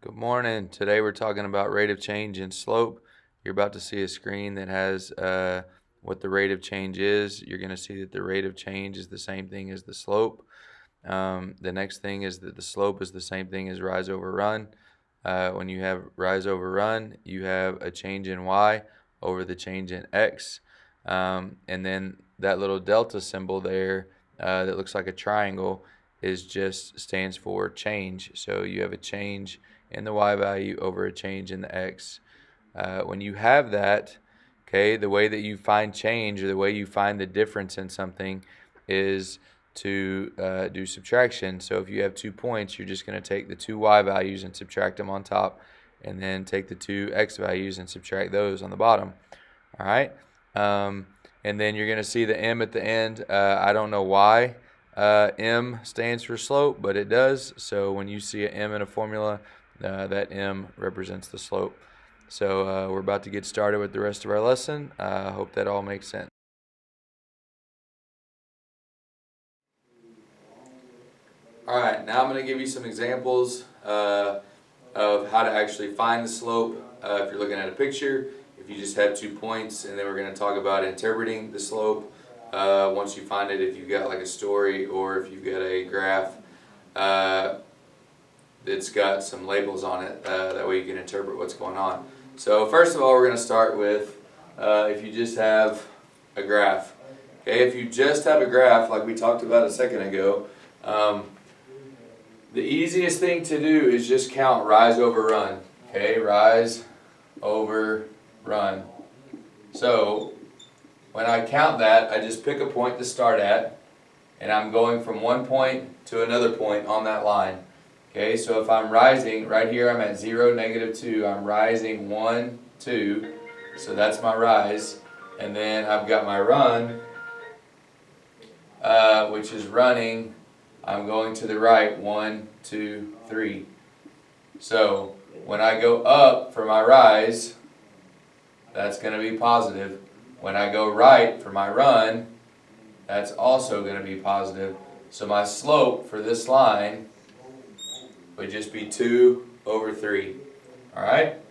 Good morning. Today we're talking about rate of change and slope. You're about to see a screen that has what the rate of change is. You're going to see that the rate of change is the same thing as the slope. The next thing is that the slope is the same thing as rise over run. When you have rise over run, you have a change in y over the change in x. And then that little delta symbol there that looks like a triangle stands for change. So you have a change in the y value over a change in the x. When you have that, okay, the way that you find change or the way you find the difference in something is to do subtraction. So if you have 2 points, you're just going to take the two y values and subtract them on top, and then take the two x values and subtract those on the bottom. All right. And then you're going to see the m at the end. I don't know why m stands for slope, but it does. So when you see an m in a formula, that m represents the slope. So we're about to get started with the rest of our lesson. I hope that all makes sense. All right, now I'm going to give you some examples of how to actually find the slope if you're looking at a picture, if you just have 2 points, and then we're going to talk about interpreting the slope once you find it, if you've got like a story or if you've got a graph that's got some labels on it, that way you can interpret what's going on. So first of all, we're going to start with if you just have a graph. Okay, if you just have a graph like we talked about a second ago, the easiest thing to do is just count rise over run. Okay, rise over run. So when I count that, I just pick a point to start at, and I'm going from one point to another point on that line. Okay, so if I'm rising, right here I'm at 0, -2, I'm rising 1, 2, so that's my rise, and then I've got my run, which is running, I'm going to the right, 1, 2, 3. So when I go up for my rise, that's going to be positive. When I go right for my run, that's also going to be positive. So my slope for this line would just be 2 over 3. Alright?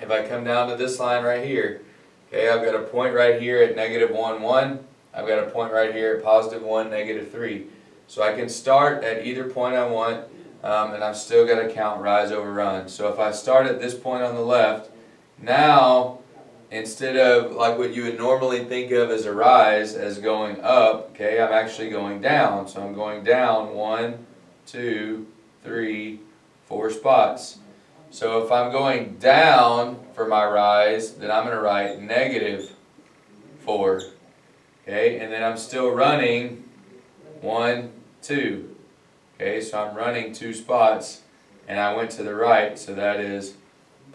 If I come down to this line right here, okay, I've got a point right here at -1, 1. I've got a point right here at +1, -3. So I can start at either point I want, and I've still got to count rise over run. So if I start at this point on the left, now instead of like what you would normally think of as a rise as going up, okay, I'm actually going down. So I'm going down 1, 2, 3, 4 spots. So if I'm going down for my rise, then I'm going to write -4. Okay, and then I'm still running 1, 2. Okay, so I'm running 2 spots, and I went to the right, so that is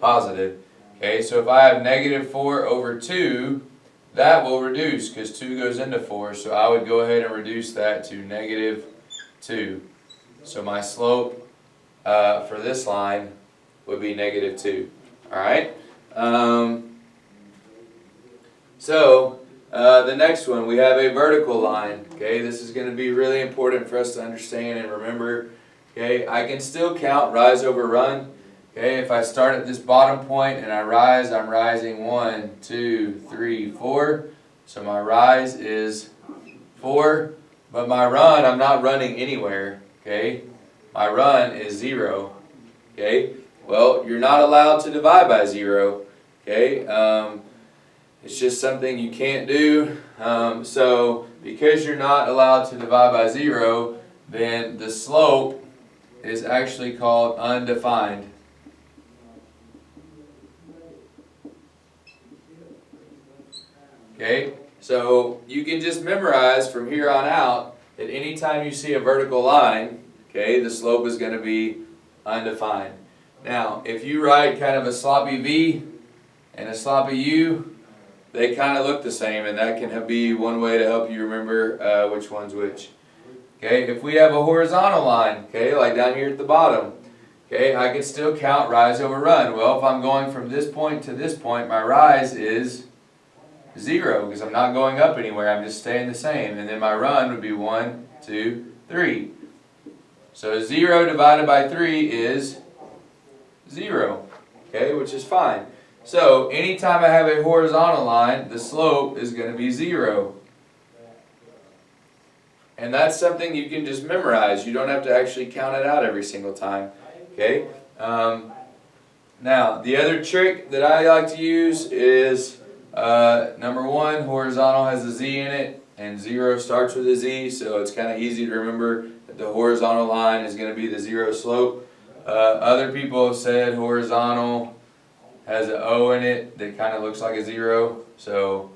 positive. Okay, so if I have -4 over 2, that will reduce because 2 goes into 4, so I would go ahead and reduce that to -2. So my slope for this line would be -2. Alright? The next one, we have a vertical line. Okay, this is going to be really important for us to understand and remember. Okay, I can still count rise over run. Okay, if I start at this bottom point and I rise, I'm rising 1, 2, 3, 4. So my rise is 4, but my run, I'm not running anywhere. Okay, my run is 0. Okay, well, you're not allowed to divide by 0. Okay, it's just something you can't do. So because you're not allowed to divide by 0, then the slope is actually called undefined. Okay, so you can just memorize from here on out that anytime you see a vertical line, okay, the slope is going to be undefined. Now, if you write kind of a sloppy V and a sloppy U, they kind of look the same, and that can be one way to help you remember which one's which. Okay, if we have a horizontal line, okay, like down here at the bottom, okay, I can still count rise over run. Well, if I'm going from this point to this point, my rise is 0 because I'm not going up anywhere, I'm just staying the same. And then my run would be 1, 2, 3. So 0 divided by 3 is 0. Okay, which is fine. So anytime I have a horizontal line, the slope is going to be 0. And that's something you can just memorize. You don't have to actually count it out every single time. Okay. Now, the other trick that I like to use is number 1, horizontal has a z in it, and 0 starts with a z, so it's kind of easy to remember that the horizontal line is going to be the 0 slope. Other people have said horizontal has an O in it that kind of looks like a 0, so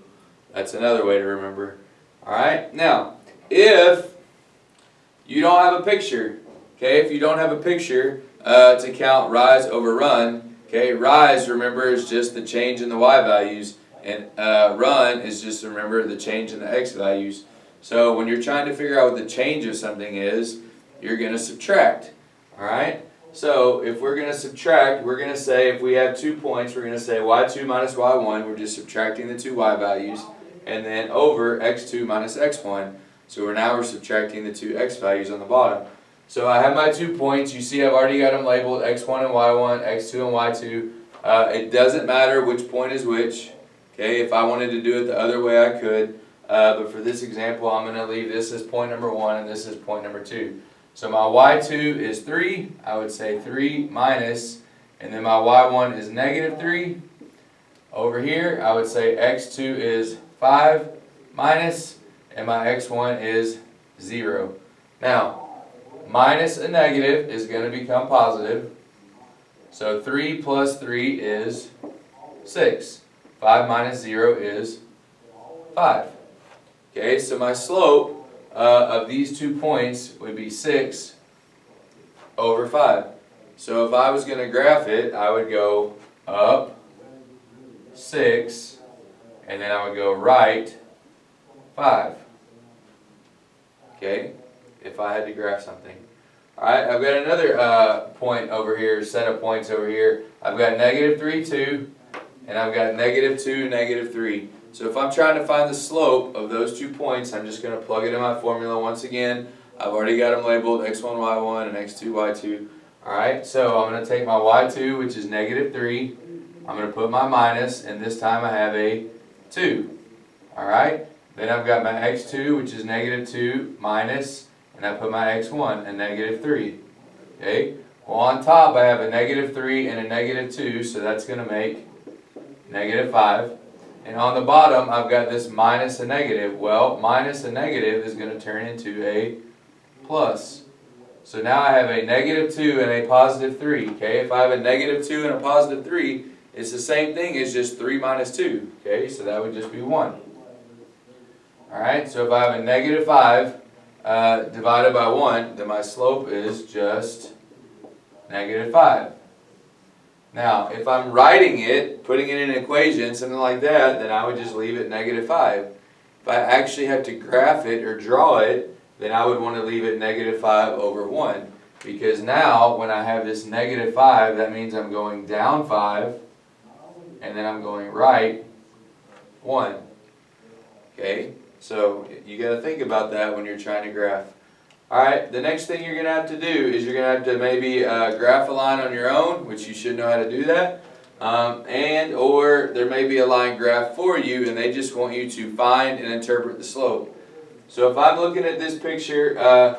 that's another way to remember. Alright, now, if you don't have a picture, okay, if you don't have a picture to count rise over run, okay, rise, remember, is just the change in the y values, and run is just, remember, the change in the x values. So when you're trying to figure out what the change of something is, you're going to subtract. Alright? So if we're going to subtract, we're going to say, if we have 2 points, we're going to say y2 minus y1, we're just subtracting the two y values, and then over x2 minus x1. So we're subtracting the two x values on the bottom. So I have my 2 points. You see I've already got them labeled x1 and y1, x2 and y2. It doesn't matter which point is which. Okay, if I wanted to do it the other way I could. But for this example, I'm going to leave this as point number 1 and this is point number 2. So my y2 is 3. I would say 3 minus, and then my y1 is negative 3. Over here, I would say x2 is 5 minus, and my x1 is 0. Now, minus a negative is going to become positive. So 3 plus 3 is 6. 5 minus 0 is 5. Okay, so my slope of these 2 points would be 6 over 5. So if I was going to graph it, I would go up 6, and then I would go right 5. Okay, if I had to graph something. Alright, I've got another point over here, set of points over here. I've got negative 3, 2, and I've got negative 2, negative 3. So if I'm trying to find the slope of those 2 points, I'm just going to plug it in my formula once again. I've already got them labeled x1, y1, and x2, y2. Alright, so I'm going to take my y2, which is negative 3. I'm going to put my minus, and this time I have a 2. Alright, then I've got my x2, which is negative 2, minus, and I put my x1, a negative 3. Okay, well on top I have a negative 3 and a negative 2, so that's going to make negative 5. And on the bottom I've got this minus a negative. Well, minus a negative is going to turn into a plus. So now I have a negative 2 and a positive 3. Okay, if I have a negative 2 and a positive 3, it's the same thing as just 3 minus 2. Okay, so that would just be 1. Alright, so if I have a negative 5 divided by 1, then my slope is just negative 5. Now, if I'm writing it, putting it in an equation, something like that, then I would just leave it negative 5. If I actually have to graph it or draw it, then I would want to leave it negative 5 over 1. Because now, when I have this negative 5, that means I'm going down 5, and then I'm going right 1. Okay? So, you got to think about that when you're trying to graph. Alright, the next thing you're going to have to do is you're going to have to maybe graph a line on your own, which you should know how to do that. Or there may be a line graph for you and they just want you to find and interpret the slope. So if I'm looking at this picture,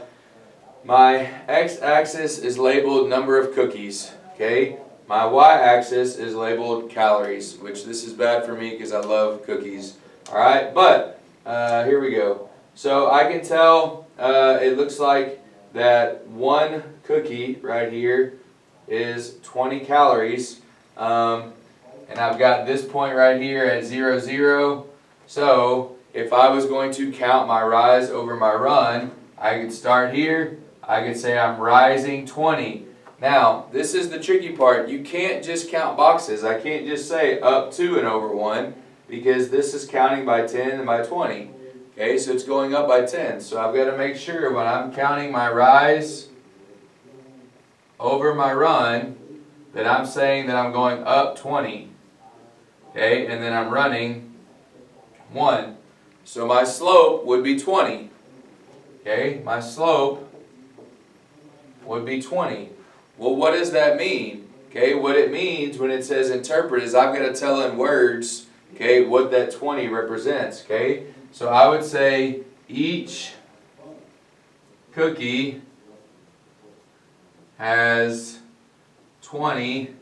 my x-axis is labeled number of cookies. Okay, my y-axis is labeled calories, which this is bad for me because I love cookies. Alright, but here we go. So I can tell it looks like that one cookie right here is 20 calories. And I've got this point right here at 0, 0. So if I was going to count my rise over my run, I could start here. I could say I'm rising 20. Now, this is the tricky part. You can't just count boxes. I can't just say up 2 and over 1 because this is counting by 10 and by 20. Okay, so it's going up by 10. So I've got to make sure when I'm counting my rise over my run that I'm saying that I'm going up 20. Okay, and then I'm running 1. So my slope would be 20. Okay, my slope would be 20. Well, what does that mean? Okay, what it means when it says interpret is I've got to tell in words, okay, what that 20 represents, okay? So I would say each cookie has 20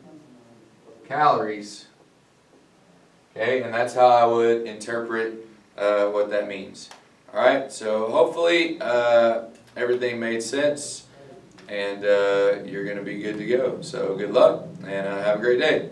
calories. Okay, and that's how I would interpret what that means. Alright, so hopefully everything made sense and you're going to be good to go. So good luck and have a great day.